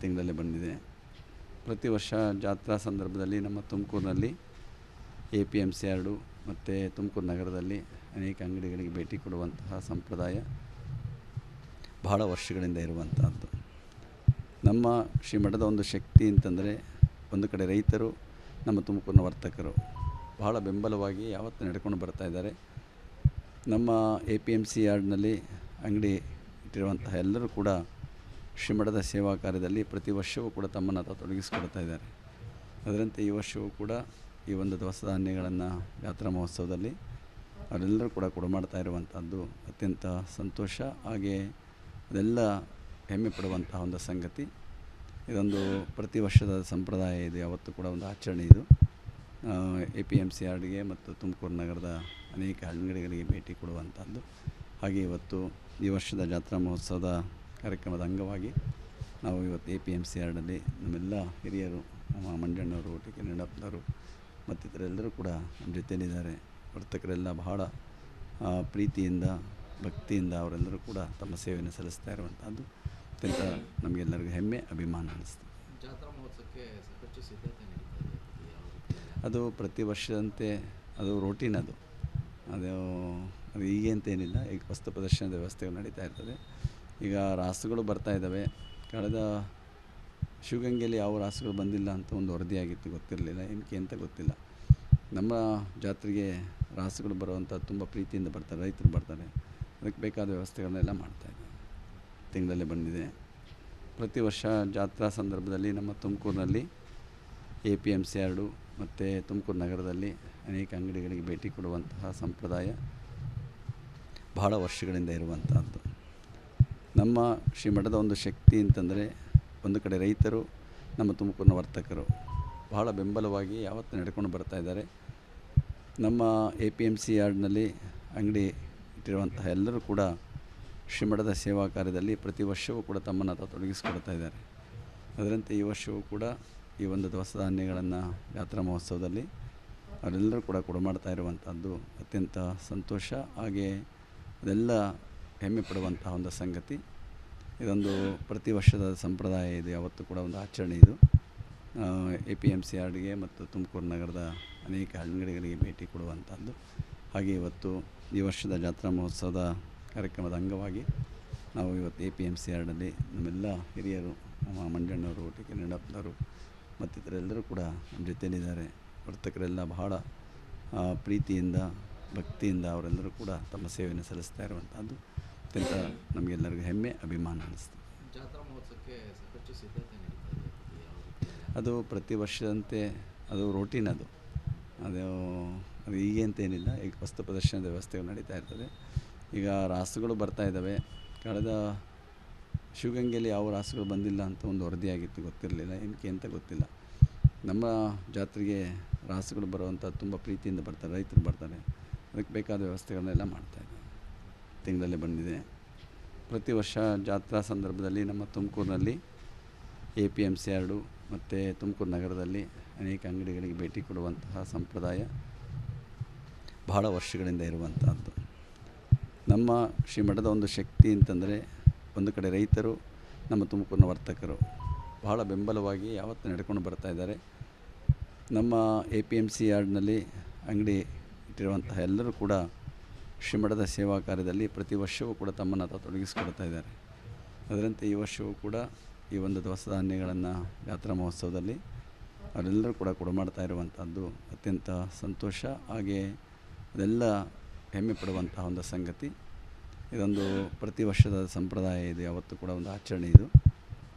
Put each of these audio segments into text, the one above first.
ತಿಂಗಳಲ್ಲಿ ಬಂದಿದೆ. ಪ್ರತಿ ವರ್ಷ ಜಾತ್ರಾ ಸಂದರ್ಭದಲ್ಲಿ ನಮ್ಮ ತುಮಕೂರಿನಲ್ಲಿ APMC ಯಾರ್ಡು ಮತ್ತು ತುಮಕೂರು ನಗರದಲ್ಲಿ ಅನೇಕ ಅಂಗಡಿಗಳಿಗೆ ಭೇಟಿ ಕೊಡುವಂತಹ ಸಂಪ್ರದಾಯ ಬಹಳ ವರ್ಷಗಳಿಂದ ಇರುವಂತಹದ್ದು. ನಮ್ಮ ಶ್ರೀಮಠದ ಒಂದು ಶಕ್ತಿ ಅಂತಂದರೆ, ಒಂದು ಕಡೆ ರೈತರು, ನಮ್ಮ ತುಮಕೂರಿನ ವರ್ತಕರು ಬಹಳ ಬೆಂಬಲವಾಗಿ ಯಾವತ್ತೂ ನಡ್ಕೊಂಡು ಬರ್ತಾ ಇದ್ದಾರೆ. ನಮ್ಮ APMC ಯಾರ್ಡ್ನಲ್ಲಿ ಅಂಗಡಿ ಇಟ್ಟಿರುವಂತಹ ಎಲ್ಲರೂ ಕೂಡ ಶ್ರೀಮಠದ ಸೇವಾ ಕಾರ್ಯದಲ್ಲಿ ಪ್ರತಿ ವರ್ಷವೂ ಕೂಡ ತಮ್ಮನ್ನು ತೊಡಗಿಸಿಕೊಳ್ತಾ ಇದ್ದಾರೆ. ಅದರಂತೆ ಈ ವರ್ಷವೂ ಕೂಡ ಈ ಒಂದು ದವಸ ಧಾನ್ಯಗಳನ್ನು ಜಾತ್ರಾ ಮಹೋತ್ಸವದಲ್ಲಿ ಅವರೆಲ್ಲರೂ ಕೂಡ ಕೊಡಮಾಡ್ತಾ ಇರುವಂಥದ್ದು ಅತ್ಯಂತ ಸಂತೋಷ, ಹಾಗೆ ಅದೆಲ್ಲ ಹೆಮ್ಮೆ ಪಡುವಂತಹ ಒಂದು ಸಂಗತಿ. ಇದೊಂದು ಪ್ರತಿ ವರ್ಷದ ಸಂಪ್ರದಾಯ, ಇದು ಯಾವತ್ತೂ ಕೂಡ ಒಂದು ಆಚರಣೆ. ಇದು APMC ಯಾರ್ಡ್ಗೆ ಮತ್ತು ತುಮಕೂರು ನಗರದ ಅನೇಕ ಅಂಗಡಿಗಳಿಗೆ ಭೇಟಿ ಕೊಡುವಂಥದ್ದು. ಹಾಗೆ ಇವತ್ತು ಈ ವರ್ಷದ ಜಾತ್ರಾ ಮಹೋತ್ಸವದ ಕಾರ್ಯಕ್ರಮದ ಅಂಗವಾಗಿ ನಾವು ಇವತ್ತು APMC ಯಾರ್ಡಲ್ಲಿ ನಮ್ಮೆಲ್ಲ ಹಿರಿಯರು, ನಮ್ಮ ಮಂಜಣ್ಣವರು, ಟಿ.ಕೆ. ನೀಲಪ್ಪನವರು ಮತ್ತಿತರೆಲ್ಲರೂ ಕೂಡ ನಮ್ಮ ಜೊತೆಯಲ್ಲಿದ್ದಾರೆ. ವರ್ತಕರೆಲ್ಲ ಬಹಳ ಪ್ರೀತಿಯಿಂದ, ಭಕ್ತಿಯಿಂದ ಅವರೆಲ್ಲರೂ ಕೂಡ ತಮ್ಮ ಸೇವೆಯನ್ನು ಸಲ್ಲಿಸ್ತಾ ಇರುವಂಥದ್ದು ಅತ್ಯಂತ ನಮಗೆಲ್ಲರಿಗೂ ಹೆಮ್ಮೆ, ಅಭಿಮಾನ ಅನ್ನಿಸ್ತದೆ. ಜಾತ್ರಾ ಮಹೋತ್ಸವಕ್ಕೆ ಸಾಕಷ್ಟು ಸಿದ್ಧತೆ ನಡೀತಾ ಇದೆ. ಅದು ಪ್ರತಿ ವರ್ಷದಂತೆ ಅದು ರೋಟೀನ್. ಅದು ಹೀಗೆ ಅಂತೇನಿಲ್ಲ. ಈಗ ವಸ್ತು ಪ್ರದರ್ಶನದ ವ್ಯವಸ್ಥೆಗಳು ನಡೀತಾ ಇರ್ತದೆ. ಈಗ ರಾಸುಗಳು ಬರ್ತಾ ಇದ್ದಾವೆ. ಕಳೆದ ಶಿವಗಂಗೆಯಲ್ಲಿ ಯಾವ ರಾಸುಗಳು ಬಂದಿಲ್ಲ ಅಂತ ಒಂದು ವರದಿಯಾಗಿತ್ತು, ಗೊತ್ತಿರಲಿಲ್ಲ, ಏನಕ್ಕೆ ಅಂತ ಗೊತ್ತಿಲ್ಲ. ನಮ್ಮ ಜಾತ್ರೆಗೆ ರಾಸುಗಳು ಬರುವಂಥ ತುಂಬ ಪ್ರೀತಿಯಿಂದ ಬರ್ತಾರೆ, ರೈತರು ಬರ್ತಾರೆ. ಅದಕ್ಕೆ ಬೇಕಾದ ವ್ಯವಸ್ಥೆಗಳನ್ನೆಲ್ಲ ಮಾಡ್ತಾಯಿದ್ದಾರೆ. ತಿಂಗಳಲ್ಲಿ ಬಂದಿದೆ. ಪ್ರತಿ ವರ್ಷ ಜಾತ್ರಾ ಸಂದರ್ಭದಲ್ಲಿ ನಮ್ಮ ತುಮಕೂರಿನಲ್ಲಿ APMC ಯಾರ್ಡು ಮತ್ತು ತುಮಕೂರು ನಗರದಲ್ಲಿ ಅನೇಕ ಅಂಗಡಿಗಳಿಗೆ ಭೇಟಿ ಕೊಡುವಂತಹ ಸಂಪ್ರದಾಯ ಬಹಳ ವರ್ಷಗಳಿಂದ ಇರುವಂತಹದ್ದು. ನಮ್ಮ ಶ್ರೀಮಠದ ಒಂದು ಶಕ್ತಿ ಅಂತಂದರೆ, ಒಂದು ಕಡೆ ರೈತರು, ನಮ್ಮ ತುಮಕೂರಿನ ವರ್ತಕರು ಬಹಳ ಬೆಂಬಲವಾಗಿ ಯಾವತ್ತೂ ನಡ್ಕೊಂಡು ಬರ್ತಾ ಇದ್ದಾರೆ. ನಮ್ಮ APMC ಯಾರ್ಡ್ನಲ್ಲಿ ಅಂಗಡಿ ಇಟ್ಟಿರುವಂತಹ ಎಲ್ಲರೂ ಕೂಡ ಶ್ರೀಮಠದ ಸೇವಾ ಕಾರ್ಯದಲ್ಲಿ ಪ್ರತಿ ವರ್ಷವೂ ಕೂಡ ತಮ್ಮನ್ನು ತೊಡಗಿಸಿಕೊಳ್ತಾ ಇದ್ದಾರೆ. ಅದರಂತೆ ಈ ವರ್ಷವೂ ಕೂಡ ಈ ಒಂದು ದವಸ ಧಾನ್ಯಗಳನ್ನು ಜಾತ್ರಾ ಮಹೋತ್ಸವದಲ್ಲಿ ಅವರೆಲ್ಲರೂ ಕೂಡ ಕೊಡಮಾಡ್ತಾ ಇರುವಂಥದ್ದು ಅತ್ಯಂತ ಸಂತೋಷ, ಹಾಗೆ ಅದೆಲ್ಲ ಹೆಮ್ಮೆ ಪಡುವಂತಹ ಒಂದು ಸಂಗತಿ. ಇದೊಂದು ಪ್ರತಿ ವರ್ಷದ ಸಂಪ್ರದಾಯ, ಇದು ಯಾವತ್ತೂ ಕೂಡ ಒಂದು ಆಚರಣೆ. ಇದು APMC ಯಾರ್ಡ್ಗೆ ಮತ್ತು ತುಮಕೂರು ನಗರದ ಅನೇಕ ಅಂಗಡಿಗಳಿಗೆ ಭೇಟಿ ಕೊಡುವಂಥದ್ದು. ಹಾಗೆ ಇವತ್ತು ಈ ವರ್ಷದ ಜಾತ್ರಾ ಮಹೋತ್ಸವದ ಕಾರ್ಯಕ್ರಮದ ಅಂಗವಾಗಿ ನಾವು ಇವತ್ತು APMC ಯಾರ್ಡಲ್ಲಿ ನಮ್ಮೆಲ್ಲ ಹಿರಿಯರು, ನಮ್ಮ ಮಂಜಣ್ಣವರು, ಟಿ.ಕೆ. ನೀಲಪ್ಪನವರು ಮತ್ತಿತರೆಲ್ಲರೂ ಕೂಡ ನಮ್ಮ ಜೊತೆಯಲ್ಲಿದ್ದಾರೆ. ವರ್ತಕರೆಲ್ಲ ಬಹಳ ಪ್ರೀತಿಯಿಂದ, ಭಕ್ತಿಯಿಂದ ಅವರೆಲ್ಲರೂ ಕೂಡ ತಮ್ಮ ಸೇವೆಯನ್ನು ಸಲ್ಲಿಸ್ತಾ ಇರುವಂಥದ್ದು ಅತ್ಯಂತ ನಮಗೆಲ್ಲರಿಗೂ ಹೆಮ್ಮೆ, ಅಭಿಮಾನ ಅನ್ನಿಸ್ತದೆ. ಜಾತ್ರಾ ಮಹೋತ್ಸವಕ್ಕೆ ಸಾಕಷ್ಟು ಸಿದ್ಧತೆ ನಡೀತಾ ಇದೆ. ಅದು ಪ್ರತಿ ವರ್ಷದಂತೆ ಅದು ರೋಟೀನ್. ಅದು ಹೀಗೆ ಅಂತೇನಿಲ್ಲ. ಈಗ ವಸ್ತು ಪ್ರದರ್ಶನದ ವ್ಯವಸ್ಥೆಗಳು ನಡೀತಾ ಇರ್ತದೆ. ಈಗ ರಾಸುಗಳು ಬರ್ತಾ ಇದ್ದಾವೆ. ಕಳೆದ ಶಿವಗಂಗೆಯಲ್ಲಿ ಯಾವ ರಾಸುಗಳು ಬಂದಿಲ್ಲ ಅಂತ ಒಂದು ವರದಿಯಾಗಿತ್ತು, ಗೊತ್ತಿರಲಿಲ್ಲ, ಏನಕ್ಕೆ ಅಂತ ಗೊತ್ತಿಲ್ಲ. ನಮ್ಮ ಜಾತ್ರೆಗೆ ರಾಸುಗಳು ಬರುವಂಥ ತುಂಬ ಪ್ರೀತಿಯಿಂದ ಬರ್ತಾರೆ, ರೈತರು ಬರ್ತಾರೆ. ಅದಕ್ಕೆ ಬೇಕಾದ ವ್ಯವಸ್ಥೆಗಳನ್ನೆಲ್ಲ ಮಾಡ್ತಾಯಿದ್ದಾರೆ. ತಿಂಗಳಲ್ಲಿ ಬಂದಿದೆ. ಪ್ರತಿ ವರ್ಷ ಜಾತ್ರಾ ಸಂದರ್ಭದಲ್ಲಿ ನಮ್ಮ ತುಮಕೂರಿನಲ್ಲಿ APMC ಯಾರ್ಡು ಮತ್ತು ತುಮಕೂರು ನಗರದಲ್ಲಿ ಅನೇಕ ಅಂಗಡಿಗಳಿಗೆ ಭೇಟಿ ಕೊಡುವಂತಹ ಸಂಪ್ರದಾಯ ಬಹಳ ವರ್ಷಗಳಿಂದ ಇರುವಂತಹದ್ದು. ನಮ್ಮ ಶ್ರೀಮಠದ ಒಂದು ಶಕ್ತಿ ಅಂತಂದರೆ, ಒಂದು ಕಡೆ ರೈತರು, ನಮ್ಮ ತುಮಕೂರಿನ ವರ್ತಕರು ಬಹಳ ಬೆಂಬಲವಾಗಿ ಯಾವತ್ತೂ ನಡ್ಕೊಂಡು ಬರ್ತಾ ಇದ್ದಾರೆ. ನಮ್ಮ APMC ಯಾರ್ಡ್ನಲ್ಲಿ ಅಂಗಡಿ ಇಟ್ಟಿರುವಂತಹ ಎಲ್ಲರೂ ಕೂಡ ಶ್ರೀಮಠದ ಸೇವಾ ಕಾರ್ಯದಲ್ಲಿ ಪ್ರತಿ ವರ್ಷವೂ ಕೂಡ ತಮ್ಮನ್ನು ತೊಡಗಿಸಿಕೊಳ್ತಾ ಇದ್ದಾರೆ. ಅದರಂತೆ ಈ ವರ್ಷವೂ ಕೂಡ ಈ ಒಂದು ದವಸ ಧಾನ್ಯಗಳನ್ನು ಜಾತ್ರಾ ಮಹೋತ್ಸವದಲ್ಲಿ ಅವರೆಲ್ಲರೂ ಕೂಡ ಕೊಡಮಾಡ್ತಾ ಇರುವಂಥದ್ದು ಅತ್ಯಂತ ಸಂತೋಷ, ಹಾಗೆ ಅದೆಲ್ಲ ಹೆಮ್ಮೆ ಪಡುವಂತಹ ಒಂದು ಸಂಗತಿ. ಇದೊಂದು ಪ್ರತಿ ವರ್ಷದ ಸಂಪ್ರದಾಯ, ಇದು ಯಾವತ್ತೂ ಕೂಡ ಒಂದು ಆಚರಣೆ. ಇದು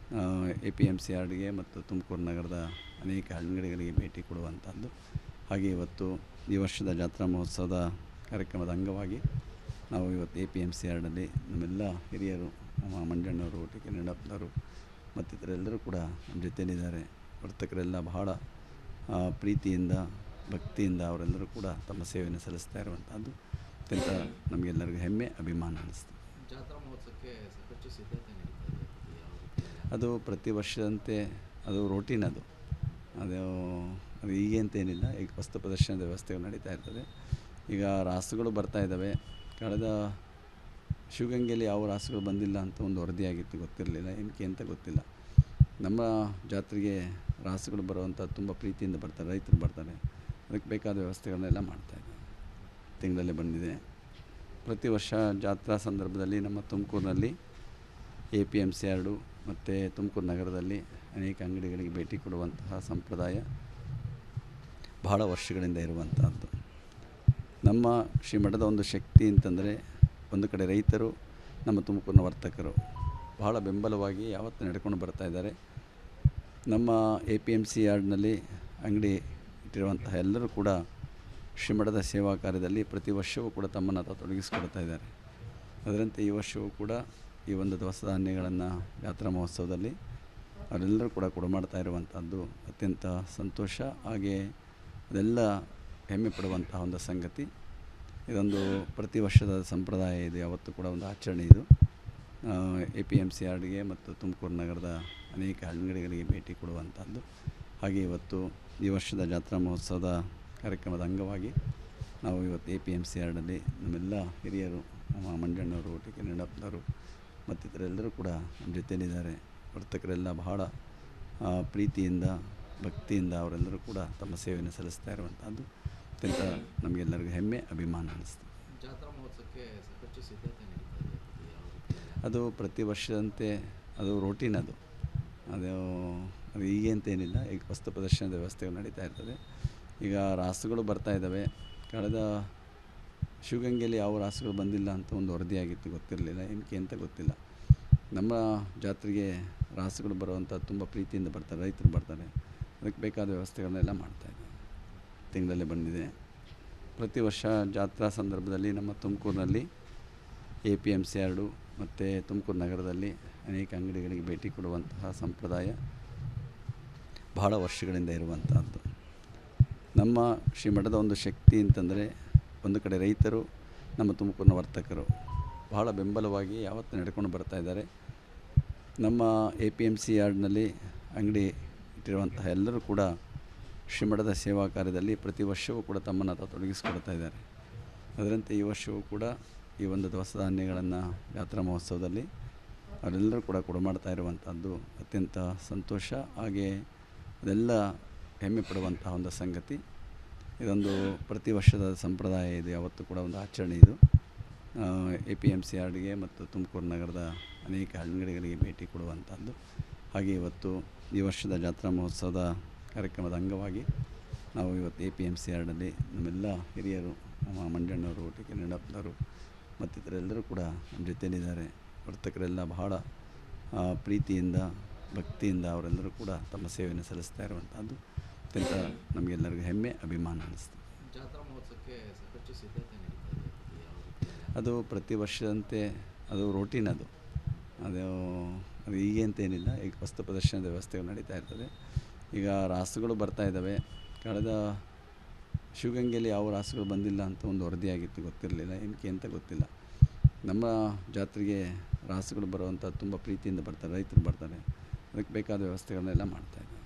APMC ಯಾರ್ಡ್ಗೆ ಮತ್ತು ತುಮಕೂರು ನಗರದ ಅನೇಕ ಅಂಗಡಿಗಳಿಗೆ ಭೇಟಿ ಕೊಡುವಂಥದ್ದು. ಹಾಗೆ ಇವತ್ತು ಈ ವರ್ಷದ ಜಾತ್ರಾ ಮಹೋತ್ಸವದ ಕಾರ್ಯಕ್ರಮದ ಅಂಗವಾಗಿ ನಾವು ಇವತ್ತು APMC ಯಾರ್ಡಲ್ಲಿ ನಮ್ಮೆಲ್ಲ ಹಿರಿಯರು, ನಮ್ಮ ಮಂಜಣ್ಣವರು, ಟಿ.ಕೆ. ನೀಲಪ್ಪನವರು ಮತ್ತಿತರೆಲ್ಲರೂ ಕೂಡ ನಮ್ಮ ಜೊತೆಯಲ್ಲಿದ್ದಾರೆ. ವರ್ತಕರೆಲ್ಲ ಬಹಳ ಪ್ರೀತಿಯಿಂದ, ಭಕ್ತಿಯಿಂದ ಅವರೆಲ್ಲರೂ ಕೂಡ ತಮ್ಮ ಸೇವೆಯನ್ನು ಸಲ್ಲಿಸ್ತಾ ಇರುವಂಥದ್ದು ಅತ್ಯಂತ ನಮಗೆಲ್ಲರಿಗೂ ಹೆಮ್ಮೆ, ಅಭಿಮಾನ ಅನ್ನಿಸ್ತದೆ. ಜಾತ್ರಾ ಮಹೋತ್ಸವಕ್ಕೆ ಸಾಕಷ್ಟು ಸಿದ್ಧತೆ ನಡೀತಾ ಇದೆ. ಅದು ಪ್ರತಿ ವರ್ಷದಂತೆ ಅದು ರೋಟೀನ್. ಅದು ಹೀಗೆ ಅಂತೇನಿಲ್ಲ. ಈಗ ವಸ್ತು ಪ್ರದರ್ಶನದ ವ್ಯವಸ್ಥೆಗಳು ನಡೀತಾ ಇರ್ತದೆ. ಈಗ ರಾಸುಗಳು ಬರ್ತಾ ಇದ್ದಾವೆ. ಕಳೆದ ಶಿವಗಂಗೆಯಲ್ಲಿ ಯಾವ ರಾಸುಗಳು ಬಂದಿಲ್ಲ ಅಂತ ಒಂದು ವರದಿಯಾಗಿತ್ತು, ಗೊತ್ತಿರಲಿಲ್ಲ, ಏನಕ್ಕೆ ಅಂತ ಗೊತ್ತಿಲ್ಲ. ನಮ್ಮ ಜಾತ್ರೆಗೆ ರಾಸುಗಳು ಬರುವಂಥ ತುಂಬ ಪ್ರೀತಿಯಿಂದ ಬರ್ತಾರೆ, ರೈತರು ಬರ್ತಾರೆ. ಅದಕ್ಕೆ ಬೇಕಾದ ವ್ಯವಸ್ಥೆಗಳನ್ನೆಲ್ಲ ಮಾಡ್ತಾಯಿದ್ದೀವಿ. ತಿಂಗಳಲ್ಲೇ ಬಂದಿದೆ. ಪ್ರತಿ ವರ್ಷ ಜಾತ್ರಾ ಸಂದರ್ಭದಲ್ಲಿ ನಮ್ಮ ತುಮಕೂರಿನಲ್ಲಿ APMC ಯಾರ್ಡು ಮತ್ತು ತುಮಕೂರು ನಗರದಲ್ಲಿ ಅನೇಕ ಅಂಗಡಿಗಳಿಗೆ ಭೇಟಿ ಕೊಡುವಂತಹ ಸಂಪ್ರದಾಯ ಬಹಳ ವರ್ಷಗಳಿಂದ ಇರುವಂತಹದ್ದು. ನಮ್ಮ ಶ್ರೀಮಠದ ಒಂದು ಶಕ್ತಿ ಅಂತಂದರೆ, ಒಂದು ಕಡೆ ರೈತರು, ನಮ್ಮ ತುಮಕೂರಿನ ವರ್ತಕರು ಬಹಳ ಬೆಂಬಲವಾಗಿ ಯಾವತ್ತೂ ನಡ್ಕೊಂಡು ಬರ್ತಾ ಇದ್ದಾರೆ. ನಮ್ಮ APMC ಯಾರ್ಡ್ನಲ್ಲಿ ಅಂಗಡಿ ಇಟ್ಟಿರುವಂತಹ ಎಲ್ಲರೂ ಕೂಡ ಶ್ರೀಮಠದ ಸೇವಾ ಕಾರ್ಯದಲ್ಲಿ ಪ್ರತಿ ವರ್ಷವೂ ಕೂಡ ತಮ್ಮನ್ನು ತೊಡಗಿಸಿಕೊಡ್ತಾ ಇದ್ದಾರೆ. ಅದರಂತೆ ಈ ವರ್ಷವೂ ಕೂಡ ಈ ಒಂದು ದವಸ ಧಾನ್ಯಗಳನ್ನು ಜಾತ್ರಾ ಮಹೋತ್ಸವದಲ್ಲಿ ಅವರೆಲ್ಲರೂ ಕೂಡ ಕೊಡಮಾಡ್ತಾ ಇರುವಂಥದ್ದು ಅತ್ಯಂತ ಸಂತೋಷ, ಹಾಗೆ ಅದೆಲ್ಲ ಹೆಮ್ಮೆ ಪಡುವಂತಹ ಒಂದು ಸಂಗತಿ. ಇದೊಂದು ಪ್ರತಿ ವರ್ಷದ ಸಂಪ್ರದಾಯ ಇದು, ಯಾವತ್ತೂ ಕೂಡ ಒಂದು ಆಚರಣೆ ಇದು. APMC ಯಾರ್ಡ್ಗೆ ಮತ್ತು ತುಮಕೂರು ನಗರದ ಅನೇಕ ಅಂಗಡಿಗಳಿಗೆ ಭೇಟಿ ಕೊಡುವಂಥದ್ದು. ಹಾಗೆ ಇವತ್ತು ಈ ವರ್ಷದ ಜಾತ್ರಾ ಮಹೋತ್ಸವದ ಕಾರ್ಯಕ್ರಮದ ಅಂಗವಾಗಿ ನಾವು ಇವತ್ತು APMC ಯಾರ್ಡಲ್ಲಿ ನಮ್ಮೆಲ್ಲ ಹಿರಿಯರು, ನಮ್ಮ ಮಂಜಣ್ಣವರು, TK ನಿಡಪ್ಪನವರು ಮತ್ತಿತರೆಲ್ಲರೂ ಕೂಡ ನಮ್ಮ ಜೊತೆಯಲ್ಲಿದ್ದಾರೆ. ವರ್ತಕರೆಲ್ಲ ಬಹಳ ಪ್ರೀತಿಯಿಂದ, ಭಕ್ತಿಯಿಂದ ಅವರೆಲ್ಲರೂ ಕೂಡ ತಮ್ಮ ಸೇವೆಯನ್ನು ಸಲ್ಲಿಸ್ತಾ ಇರುವಂಥದ್ದು ಅತ್ಯಂತ ನಮಗೆಲ್ಲರಿಗೂ ಹೆಮ್ಮೆ, ಅಭಿಮಾನ ಅನ್ನಿಸ್ತದೆ. ಜಾತ್ರಾ ಮಹೋತ್ಸವಕ್ಕೆ ಸಾಕಷ್ಟು ಸಿದ್ಧತೆ ನಡೀತಾ ಇದೆ. ಯಾವ ರೀತಿ? ಅದು ಪ್ರತಿ ವರ್ಷದಂತೆ ಅದು ರೋಟೀನ್ ಅದು ಹೀಗೆ ಅಂತೇನಿಲ್ಲ. ಈಗ ವಸ್ತು ಪ್ರದರ್ಶನದ ವ್ಯವಸ್ಥೆಗಳು ನಡೀತಾ ಇರ್ತದೆ. ಈಗ ರಾಸುಗಳು ಬರ್ತಾ ಇದ್ದಾವೆ. ಕಳೆದ ಶಿವಗಂಗೆಯಲ್ಲಿ ಯಾವ ರಾಸುಗಳು ಬಂದಿಲ್ಲ ಅಂತ ಒಂದು ವರದಿಯಾಗಿತ್ತು, ಗೊತ್ತಿರಲಿಲ್ಲ, ಏನಕ್ಕೆ ಅಂತ ಗೊತ್ತಿಲ್ಲ. ನಮ್ಮ ಜಾತ್ರೆಗೆ ರಾಸುಗಳು ಬರುವಂಥ ತುಂಬ ಪ್ರೀತಿಯಿಂದ ಬರ್ತಾರೆ, ರೈತರು ಬರ್ತಾರೆ. ಅದಕ್ಕೆ ಬೇಕಾದ ವ್ಯವಸ್ಥೆಗಳನ್ನೆಲ್ಲ ಮಾಡ್ತಾಯಿದ್ದೀವಿ. ತಿಂಗಳಲ್ಲೇ ಬಂದಿದೆ. ಪ್ರತಿ ವರ್ಷ ಜಾತ್ರಾ ಸಂದರ್ಭದಲ್ಲಿ ನಮ್ಮ ತುಮಕೂರಿನಲ್ಲಿ APMC ಯಾರ್ಡು ಮತ್ತು ತುಮಕೂರು ನಗರದಲ್ಲಿ ಅನೇಕ ಅಂಗಡಿಗಳಿಗೆ ಭೇಟಿ ಕೊಡುವಂತಹ ಸಂಪ್ರದಾಯ ಬಹಳ ವರ್ಷಗಳಿಂದ ಇರುವಂತಹದ್ದು. ನಮ್ಮ ಶ್ರೀಮಠದ ಒಂದು ಶಕ್ತಿ ಅಂತಂದರೆ, ಒಂದು ಕಡೆ ರೈತರು, ನಮ್ಮ ತುಮಕೂರಿನ ವರ್ತಕರು ಬಹಳ ಬೆಂಬಲವಾಗಿ ಯಾವತ್ತೂ ನಡ್ಕೊಂಡು ಬರ್ತಾ ಇದ್ದಾರೆ. ನಮ್ಮ APMC ಯಾರ್ಡ್ನಲ್ಲಿ ಅಂಗಡಿ ಇಟ್ಟಿರುವಂತಹ ಎಲ್ಲರೂ ಕೂಡ ಶ್ರೀಮಠದ ಸೇವಾ ಕಾರ್ಯದಲ್ಲಿ ಪ್ರತಿ ವರ್ಷವೂ ಕೂಡ ತಮ್ಮನ್ನು ತೊಡಗಿಸಿಕೊಡ್ತಾ ಇದ್ದಾರೆ. ಅದರಂತೆ ಈ ವರ್ಷವೂ ಕೂಡ ಈ ಒಂದು ದವಸ ಧಾನ್ಯಗಳನ್ನು ಜಾತ್ರಾ ಮಹೋತ್ಸವದಲ್ಲಿ ಅವರೆಲ್ಲರೂ ಕೂಡ ಕೊಡಮಾಡ್ತಾ ಇರುವಂಥದ್ದು ಅತ್ಯಂತ ಸಂತೋಷ, ಹಾಗೆ ಅದೆಲ್ಲ ಹೆಮ್ಮೆ ಪಡುವಂತಹ ಒಂದು ಸಂಗತಿ. ಇದೊಂದು ಪ್ರತಿ ವರ್ಷದ ಸಂಪ್ರದಾಯ ಇದು, ಯಾವತ್ತೂ ಕೂಡ ಒಂದು ಆಚರಣೆ ಇದು. APMC ಯಾರ್ಡ್ಗೆ ಮತ್ತು ತುಮಕೂರು ನಗರದ ಅನೇಕ ಅಂಗಡಿಗಳಿಗೆ ಭೇಟಿ ಕೊಡುವಂಥದ್ದು. ಹಾಗೆ ಇವತ್ತು ಈ ವರ್ಷದ ಜಾತ್ರಾ ಮಹೋತ್ಸವದ ಕಾರ್ಯಕ್ರಮದ ಅಂಗವಾಗಿ ನಾವು ಇವತ್ತು APMC ಯಾರ್ಡಲ್ಲಿ ನಮ್ಮೆಲ್ಲ ಹಿರಿಯರು, ನಮ್ಮ ಮಂಜಣ್ಣವರು, TK ನಿಡಪ್ಪನವರು ಮತ್ತಿತರೆಲ್ಲರೂ ಕೂಡ ನಮ್ಮ ಜೊತೆಯಲ್ಲಿದ್ದಾರೆ. ವರ್ತಕರೆಲ್ಲ ಬಹಳ ಪ್ರೀತಿಯಿಂದ, ಭಕ್ತಿಯಿಂದ ಅವರೆಲ್ಲರೂ ಕೂಡ ತಮ್ಮ ಸೇವೆಯನ್ನು ಸಲ್ಲಿಸ್ತಾ ಇರುವಂಥದ್ದು ಅತ್ಯಂತ ನಮಗೆಲ್ಲರಿಗೂ ಹೆಮ್ಮೆ, ಅಭಿಮಾನ ಅನ್ನಿಸ್ತದೆ. ಜಾತ್ರಾ ಮಹೋತ್ಸವಕ್ಕೆ ಸಾಕಷ್ಟು ಸಿದ್ಧತೆ ನಡೀತಾ ಇದೆ. ಯಾವ ರೀತಿ? ಅದು ಪ್ರತಿ ವರ್ಷದಂತೆ ಅದು ರೋಟೀನ್ ಅದು ಹೀಗೆ ಅಂತೇನಿಲ್ಲ. ಈಗ ವಸ್ತು ಪ್ರದರ್ಶನದ ವ್ಯವಸ್ಥೆಗಳು ನಡೀತಾ ಇರ್ತದೆ. ಈಗ ರಾಸುಗಳು ಬರ್ತಾ ಇದ್ದಾವೆ. ಕಳೆದ ಶಿವಗಂಗೆಯಲ್ಲಿ ಯಾವ ರಾಸುಗಳು ಬಂದಿಲ್ಲ ಅಂತ ಒಂದು ವರದಿಯಾಗಿತ್ತು, ಗೊತ್ತಿರಲಿಲ್ಲ, ಏನಕ್ಕೆ ಅಂತ ಗೊತ್ತಿಲ್ಲ. ನಮ್ಮ ಜಾತ್ರೆಗೆ ರಾಸುಗಳು ಬರುವಂಥ ತುಂಬ ಪ್ರೀತಿಯಿಂದ ಬರ್ತಾರೆ, ರೈತರು ಬರ್ತಾರೆ. ಅದಕ್ಕೆ ಬೇಕಾದ ವ್ಯವಸ್ಥೆಗಳನ್ನೆಲ್ಲ ಮಾಡ್ತಾಯಿದ್ದೀವಿ.